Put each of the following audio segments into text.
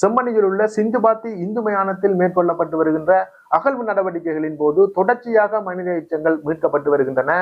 செம்மணியில் உள்ள சிந்துபாத்தி இந்து மயானத்தில் மேற்கொள்ளப்பட்டு வருகின்ற அகழ்வு நடவடிக்கைகளின் போது தொடர்ச்சியாக மனித எச்சங்கள் மீட்கப்பட்டு வருகின்றன.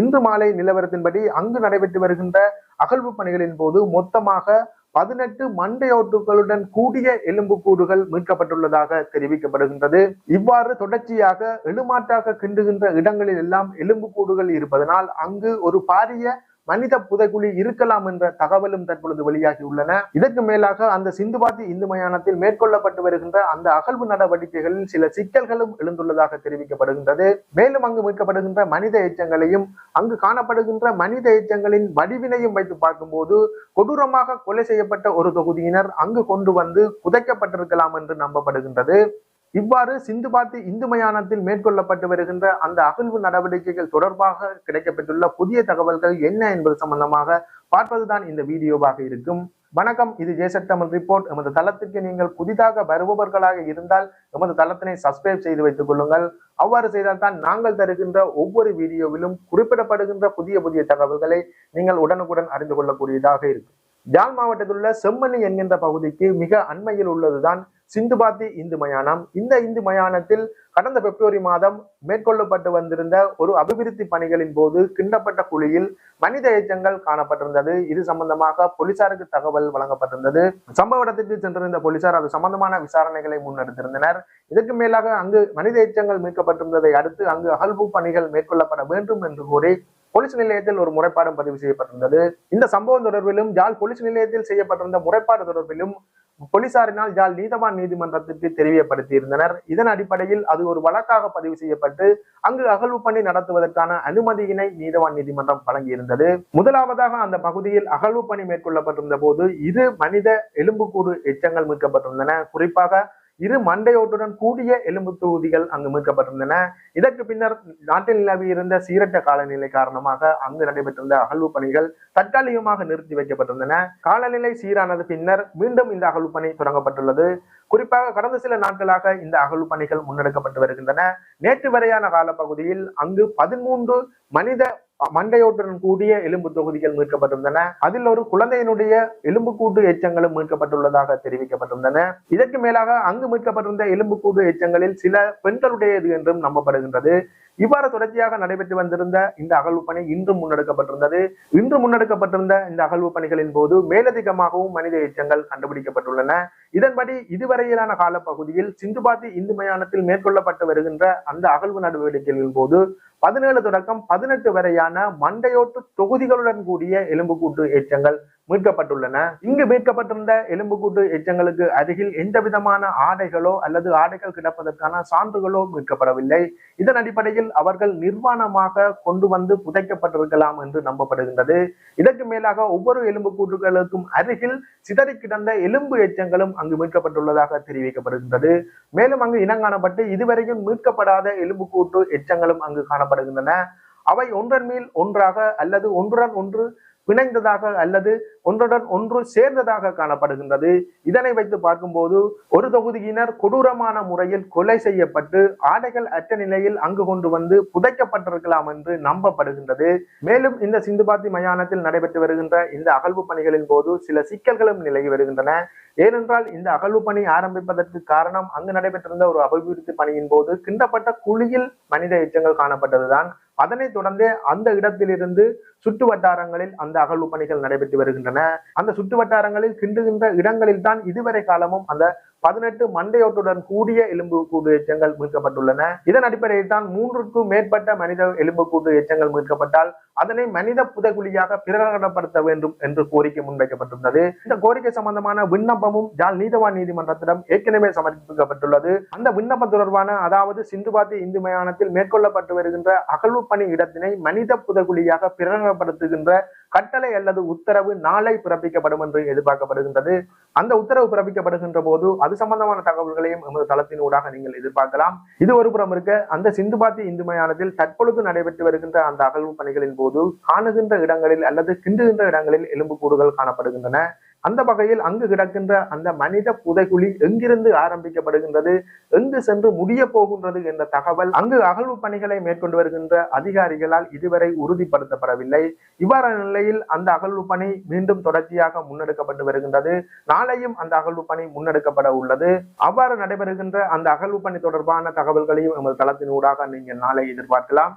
இன்று மாலை நிலவரத்தின்படி அங்கு நடைபெற்று வருகின்ற அகழ்வு பணிகளின் போது மொத்தமாக 18 மண்டையோட்டுகளுடன் கூடிய எலும்புக்கூடுகள் மீட்கப்பட்டுள்ளதாக தெரிவிக்கப்படுகின்றது. இவ்வாறு தொடர்ச்சியாக எழுமாற்றாக கிண்டுகின்ற இடங்களில் எல்லாம் எலும்புக்கூடுகள் இருப்பதனால் அங்கு ஒரு பாரிய மனித புதைக்குழி இருக்கலாம் என்ற தகவலும் தற்பொழுது வெளியாகியுள்ளன. இதற்கு மேலாக அந்த சிந்துபாத்தி இந்து மயானத்தில் மேற்கொள்ளப்பட்டு வருகின்ற அந்த அகழ்வு நடவடிக்கைகளில் சில சிக்கல்களும் எழுந்துள்ளதாக தெரிவிக்கப்படுகின்றது. மேலும் அங்கு மீட்கப்படுகின்ற மனித எச்சங்களையும் அங்கு காணப்படுகின்ற மனித எச்சங்களின் வடிவினையும் வைத்து பார்க்கும்போது கொடூரமாக கொலை செய்யப்பட்ட ஒரு தொகுதியினர் அங்கு கொண்டு வந்து புதைக்கப்பட்டிருக்கலாம் என்று நம்பப்படுகின்றது. இவ்வாறு சிந்துபாத்தி இந்து மயானத்தில் மேற்கொள்ளப்பட்டு வருகின்ற அந்த அகழ்வு நடவடிக்கைகள் தொடர்பாக கிடைக்கப்பட்டுள்ள புதிய தகவல்கள் என்ன என்பது சம்பந்தமாக பார்ப்பதுதான் இந்த வீடியோவாக இருக்கும். வணக்கம், இது ஜேசட் தமிழ் ரிப்போர்ட். எமது தளத்திற்கு நீங்கள் புதிதாக வருபவர்களாக இருந்தால் எமது தளத்தினை சப்ஸ்கிரைப் செய்து வைத்துக் கொள்ளுங்கள். அவ்வாறு செய்தால் தான் நாங்கள் தருகின்ற ஒவ்வொரு வீடியோவிலும் குறிப்பிடப்படுகின்ற புதிய தகவல்களை நீங்கள் உடனுக்குடன் அறிந்து கொள்ளக்கூடியதாக இருக்கும். யாழ் மாவட்டத்தில் உள்ள செம்மணி என்கின்ற பகுதிக்கு மிக அண்மையில் உள்ளதுதான் சிந்துபாத்தி இந்து மயானம். இந்த இந்து மயானத்தில் கடந்த பிப்ரவரி மாதம் மேற்கொள்ளப்பட்டு வந்திருந்த ஒரு அபிவிருத்தி பணிகளின் போது கிண்டப்பட்ட குழியில் மனித எச்சங்கள் காணப்பட்டிருந்தது. இது சம்பந்தமாக போலீசாருக்கு தகவல் வழங்கப்பட்டிருந்தது. சம்பவ இடத்திற்கு சென்றிருந்த போலீசார் அது சம்பந்தமான விசாரணைகளை முன்னெடுத்திருந்தனர். இதற்கு மேலாக அங்கு மனித எச்சங்கள் மீட்கப்பட்டிருந்ததை அடுத்து அங்கு அகழ்வு பணிகள் மேற்கொள்ளப்பட வேண்டும் என்று கூறி போலீஸ் நிலையத்தில் ஒரு முறைப்பாடும் பதிவு செய்யப்பட்டிருந்தது. இந்த சம்பவம் தொடர்பிலும் யாழ் போலீஸ் நிலையத்தில் செய்யப்பட்டிருந்த முறைப்பாடு தொடர்பிலும் போலீசாரினால் யாழ் நீதவான் நீதிமன்றத்திற்கு தெரியப்படுத்தியிருந்தனர். இதன் அடிப்படையில் அது ஒரு வழக்காக பதிவு செய்யப்பட்டு அங்கு அகழ்வு பணி நடத்துவதற்கான அனுமதியினை நீதவான் நீதிமன்றம் வழங்கியிருந்தது. முதலாவதாக அந்த பகுதியில் அகழ்வு பணி மேற்கொள்ளப்பட்டிருந்த போது 2 மனித எலும்புக்கூடு எச்சங்கள் மீட்கப்பட்டிருந்தன. குறிப்பாக 2 மண்டையோட்டுடன் கூடிய எலும்பு தொகுதிகள் அங்கு மீட்கப்பட்டிருந்தன. இதற்கு பின்னர் நாட்டில் நிலவி இருந்த சீரற்ற காலநிலை காரணமாக அங்கு நடைபெற்றிருந்த அகழ்வு பணிகள் தற்காலிகமாக நிறுத்தி வைக்கப்பட்டிருந்தன. காலநிலை சீரானது பின்னர் மீண்டும் இந்த அகழ்வு பணி தொடங்கப்பட்டுள்ளது. குறிப்பாக கடந்த சில நாட்களாக இந்த அகழ்வு பணிகள் முன்னெடுக்கப்பட்டு வருகின்றன. நேற்று வரையான காலப்பகுதியில் அங்கு 13 மனித மண்டையோட்டுடன் கூடிய எலும்பு தொகுதிகள் மீட்கப்பட்டிருந்தன. அதில் ஒரு குழந்தையினுடைய எலும்புக்கூட்டு எச்சங்களும் மீட்கப்பட்டுள்ளதாக தெரிவிக்கப்பட்டிருந்தன. இதற்கு மேலாக அங்கு மீட்கப்பட்டிருந்த எலும்புக்கூட்டு எச்சங்களில் சில பெண்களுடையது என்றும் நம்பப்படுகின்றது. இவ்வாறு தொடர்ச்சியாக நடைபெற்று வந்திருந்த இந்த அகழ்வு பணி இன்றும் முன்னெடுக்கப்பட்டிருந்தது. இன்று முன்னெடுக்கப்பட்டிருந்த இந்த அகழ்வு பணிகளின் போது மேலதிகமாகவும் மனித எச்சங்கள் கண்டுபிடிக்கப்பட்டுள்ளன. இதன்படி இதுவரையிலான காலப்பகுதியில் சிந்துபாத்தி இந்து மயானத்தில் மேற்கொள்ளப்பட்டு வருகின்ற அந்த அகழ்வு நடவடிக்கைகளின் போது 17 தொடக்கம் 18 வரையான மண்டையோட்டு தொகுதிகளுடன் கூடிய எலும்புக்கூட்டு எச்சங்கள் மீட்கப்பட்டுள்ளன. இங்கு மீட்கப்பட்டிருந்த எலும்புக்கூட்டு எச்சங்களுக்கு அருகில் எந்த விதமான ஆடைகளோ அல்லது ஆடைகள் கிடப்பதற்கான சான்றுகளோ மீட்கப்படவில்லை. இதன் அடிப்படையில் அவர்கள் நிர்வாணமாக கொண்டு வந்து புதைக்கப்பட்டிருக்கலாம் என்று நம்பப்படுகின்றது. இதற்கு மேலாக ஒவ்வொரு எலும்புக்கூட்டுகளுக்கும் அருகில் சிதறி கிடந்த எலும்பு எச்சங்களும் அங்கு மீட்கப்பட்டுள்ளதாக தெரிவிக்கப்படுகின்றது. மேலும் அங்கு இனங்காணப்பட்டு இதுவரையும் மீட்கப்படாத எலும்புக்கூட்டு எச்சங்களும் அங்கு காணப்படுகின்றன. அவை ஒன்றன் மேல் ஒன்றாக அல்லது ஒன்றுடன் ஒன்று பிணைந்ததாக அல்லது ஒன்றுடன் ஒன்று சேர்ந்ததாக காணப்படுகின்றது. இதனை வைத்து பார்க்கும்போது ஒரு தொகுதியினர் கொடூரமான முறையில் கொலை செய்யப்பட்டு ஆடைகள் அற்ற நிலையில் அங்கு கொண்டு வந்து புதைக்கப்பட்டிருக்கலாம் என்று நம்பப்படுகின்றது. மேலும் இந்த சிந்துபாத்தி மயானத்தில் நடைபெற்று வருகின்ற இந்த அகழ்வு பணிகளின் போது சில சிக்கல்களும் நிலவி வருகின்றன. ஏனென்றால் இந்த அகழ்வு பணி ஆரம்பிப்பதற்கு காரணம் அங்கு நடைபெற்றிருந்த ஒரு அபிவிருத்தி பணியின் போது கிண்டப்பட்ட குழியில் மனித எச்சங்கள் காணப்பட்டதுதான். அதனைத் தொடர்ந்து அந்த இடத்திலிருந்து சுற்று வட்டாரங்களில் அந்த அகழ்வு பணிகள் நடைபெற்று வருகின்றன. அந்த சுற்று வட்டாரங்களில் கிண்டுகின்ற இடங்களில் தான் இதுவரை காலமும் அந்த 18 மண்டையோட்டுடன் கூடிய எலும்புக்கூடு எச்சங்கள் மீட்கப்பட்டுள்ளன. இதன் அடிப்படையில் தான் 3க்கும் மேற்பட்ட மனித எலும்புக்கூடு எச்சங்கள் மீட்கப்பட்டால் அதனை மனித புதைக்குழியாக பிரகடனப்படுத்த வேண்டும் என்று கோரிக்கை முன்வைக்கப்பட்டுள்ளது. இந்த கோரிக்கை சம்பந்தமான விண்ணப்பமும் யாழ் நீதவான் நீதிமன்றத்திடம் ஏற்கனவே சமர்ப்பிக்கப்பட்டுள்ளது. அந்த விண்ணப்பம் தொடர்பான அதாவது சிந்துபாத்தி இந்து மயானத்தில் மேற்கொள்ளப்பட்டு வருகின்ற அகழ்வு பணி இடத்தினை மனித புதைக்குழியாக பிரகடனப்படுத்துகின்ற கட்டளை அல்லது உத்தரவு நாளை பிறப்பிக்கப்படும் என்று எதிர்பார்க்கப்படுகின்றது. அந்த உத்தரவு பிறப்பிக்கப்படுகின்ற போது அது சம்பந்தமான தகவல்களையும் எமது தளத்தினூடாக நீங்கள் எதிர்பார்க்கலாம். இது ஒரு புறம் இருக்க, அந்த சிந்துபாத்தி இந்து மயானத்தில் தற்பொழுது நடைபெற்று வருகின்ற அந்த அகழ்வு பணிகளின் போது காணுகின்ற இடங்களில் அல்லது கிண்டுகின்ற இடங்களில் எலும்புக்கூடுகள் காணப்படுகின்றன. அந்த வகையில் அங்கு கிடக்கின்ற அந்த மனித புதைகுழி எங்கிருந்து ஆரம்பிக்கப்படுகின்றது, எங்கு சென்று முடிய போகின்றது என்ற தகவல் அங்கு அகழ்வு பணிகளை மேற்கொண்டு வருகின்ற அதிகாரிகளால் இதுவரை உறுதிப்படுத்தப்படவில்லை. இவ்வாறான நிலையில் அந்த அகழ்வு பணி மீண்டும் தொடர்ச்சியாக முன்னெடுக்கப்பட்டு வருகின்றது. நாளையும் அந்த அகழ்வு பணி முன்னெடுக்கப்பட உள்ளது. அவ்வாறு நடைபெறுகின்ற அந்த அகழ்வு பணி தொடர்பான தகவல்களையும் எமது தளத்தின் ஊடாக நீங்கள் நாளை எதிர்பார்க்கலாம்.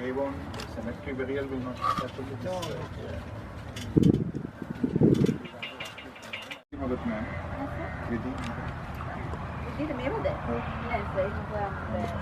They won't cemetery burial will not happen. Did the mirror there? Yes, they were there.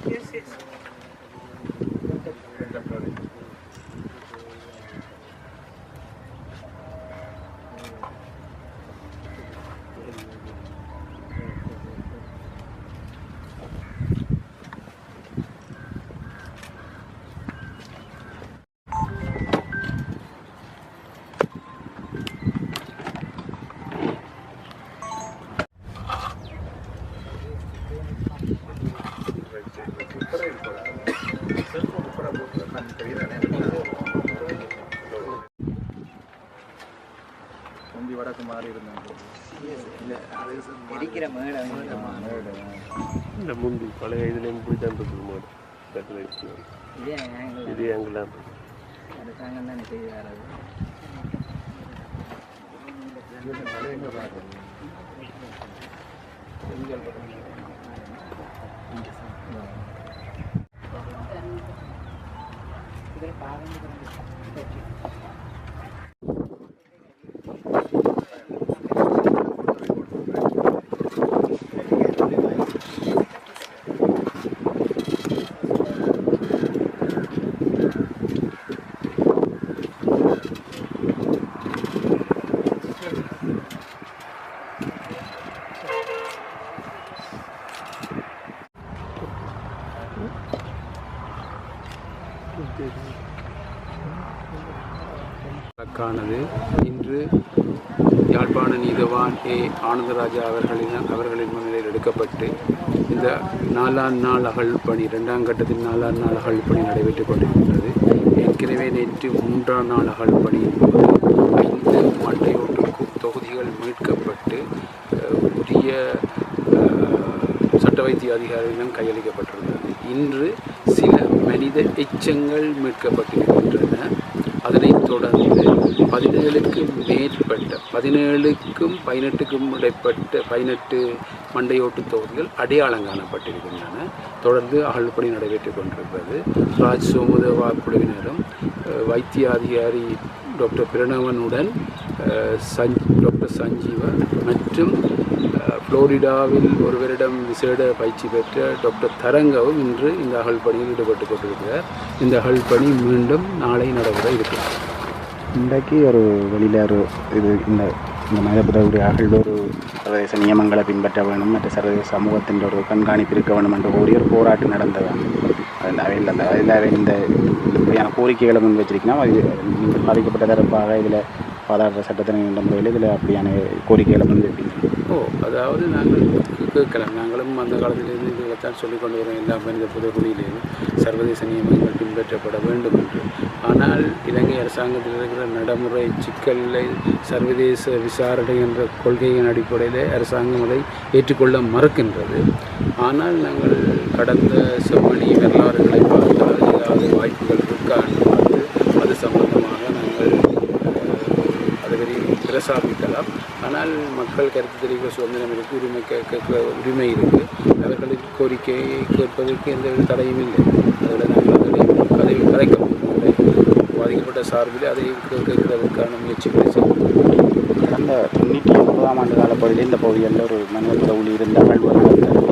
Yes, yes. இந்த முந்தி பழைய இதுலேயும் இப்படி தான் இருக்குது மாடு கட்டில் இதே அங்கெல்லாம் வழக்கானது இன்று யாழ்ப்பாண நீதவான் ஆனந்தராஜா அவர்களின் முன்னிலையில் எடுக்கப்பட்டு இந்த 4ஆம் நாள் அகழ்வு பணி 2ஆம் கட்டத்தின் 4ஆம் நாள் அகழ்வு பணி நடைபெற்றுக் கொண்டிருக்கின்றது. ஏற்கனவே நேற்று 3ஆம் நாள் அகழ்வு பணியின் போது 5 மண்டையோட்டு தொகுதிகள் மீட்கப்பட்டு உரிய சட்ட வைத்திய அதிகாரிகளிடம் கையளிக்கப்பட்டிருந்தது. இன்று சில மனித எச்சங்கள் மீட்கப்பட்டிருக்கின்றன. அதனைத் தொடர்ந்து 17க்கும் மேற்பட்ட 17க்கும் 18க்கும் இடைப்பட்ட 18 மண்டையோட்டு தொகுதிகள் அடையாளம் காணப்பட்டிருக்கின்றன. தொடர்ந்து அகழ்வுப்பணி நடைபெற்றுக் கொண்டிருக்கிறது. ராஜ் சோமுதேவா குழுவினரும் வைத்திய அதிகாரி டாக்டர் பிரணவனுடன் டாக்டர் சஞ்சீவா மற்றும் புளோரிடாவில் ஒருவரிடம் விசேட பயிற்சி பெற்ற டாக்டர் தரங்கவும் இன்று இந்த அகழ்பணியில் ஈடுபட்டு கொண்டிருக்கிறார். இந்த அகழ்பணி மீண்டும் நாளை நடைபெற இருக்கிறார். இன்றைக்கு ஒரு வெளியில் ஒரு இது இந்த மனிதப்புடைய அகழ்வு ஒரு சர்வதேச நியமங்களை பின்பற்ற வேணும், மற்ற சர்வதேச சமூகத்தின் ஒரு கண்காணிப்பு இருக்க வேணும் என்ற ஒரு போராட்டம் நடந்தது. அதில் இந்த இப்படியான கோரிக்கைகளை முன் வச்சிருக்கீங்கன்னா நீங்கள் பாதிக்கப்பட்ட தரப்பாக இதில் பாதாள சட்டத்தினை முறையில் இதில் அப்படியான கோரிக்கைகளை முன்வைப்பீங்க? அதாவது நாங்கள் கேட்கலாம். நாங்களும் அந்த காலத்திலிருந்து இதுகளைத்தான் சொல்லிக் கொண்டு வரோம். எல்லா மனித புதைகுழியிலேயும் சர்வதேச நியமங்கள் பின்பற்றப்பட வேண்டும் என்று. ஆனால் இலங்கை அரசாங்கத்தில் இருக்கிற நடைமுறை சிக்கலை சர்வதேச விசாரணை என்ற கொள்கையின் அடிப்படையில் அரசாங்கம் அதை ஏற்றுக்கொள்ள மறுக்கின்றது. ஆனால் நாங்கள் கடந்த செவ்வழி வரலாறுகளை பார்த்தால் ஏதாவது வாய்ப்புகள் இருக்கா என்று பார்த்து அது சம்பந்தமாக நாங்கள் அதை பிரசாபிக்கலாம். ஆனால் மக்கள் கருத்து தெரிவிக்கிற சுதந்திரம் இருக்குது, உரிமை கேட்கிற உரிமை இருக்குது. அவர்களின் கோரிக்கையை கேட்பதற்கு எந்த தடையும் இல்லை. அதில் நாங்கள் அதை கலைக்க பாதிக்கப்பட்ட சார்பில் அதை கேட்கிறதுக்கான முயற்சிகளை செய்வோம். கடந்த 99ஆம் ஆண்டு காலப்பகுதியில் இந்த பகுதியில் ஒரு மனித புதைகுழி இருந்த அகழ்வுகள்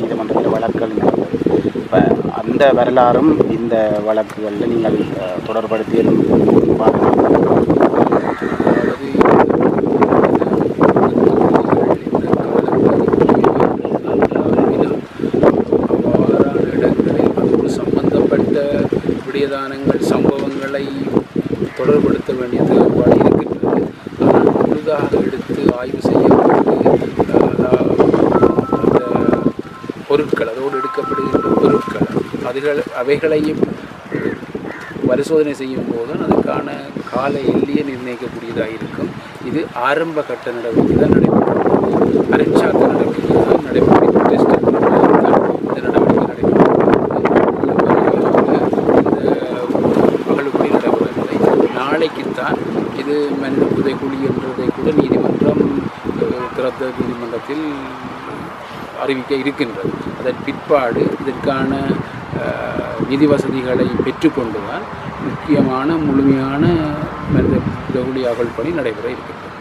நீதிமன்றத்தில் வழக்குகள் நடந்தது. இப்போ அந்த வரலாறும் இந்த வழக்குகளில் நீங்கள் தொடர்படுத்தி விடயதானங்கள் சம்பவங்களை தொடர்படுத்த வேண்டிய தேவைப்பாடு இருக்கின்றது. ஆனால் முழுதாக எடுத்து ஆய்வு செய்யப்பட்டு அந்த பொருட்கள், அதோடு எடுக்கப்படுகின்ற பொருட்கள் அவைகளையும் பரிசோதனை செய்யும் போது அதுக்கான கால எல்லையை நிர்ணயிக்கக்கூடியதாக இருக்கும். இது ஆரம்ப கட்ட நடவடிக்கை தான் நடைபெறும். பரீட்சார்த்த நடவடிக்கை தான் நடைபெறும். டெஸ்ட் இந்த நடவடிக்கை நடைபெறும். அகழ்வுக்குடி நடைமுறைகளை நாளைக்குத்தான் இது மனித புதைகுழி என்றதை கூட நீதிமன்றம் திறந்த நீதிமன்றத்தில் அறிவிக்க இருக்கின்றது. அதன் பிற்பாடு இதற்கான நிதி வசதிகளை பெற்றுக்கொண்டுதான் முக்கியமான முழுமையான மனித புதைகுழி அகழ்வு பணி நடைபெற இருக்கின்றது.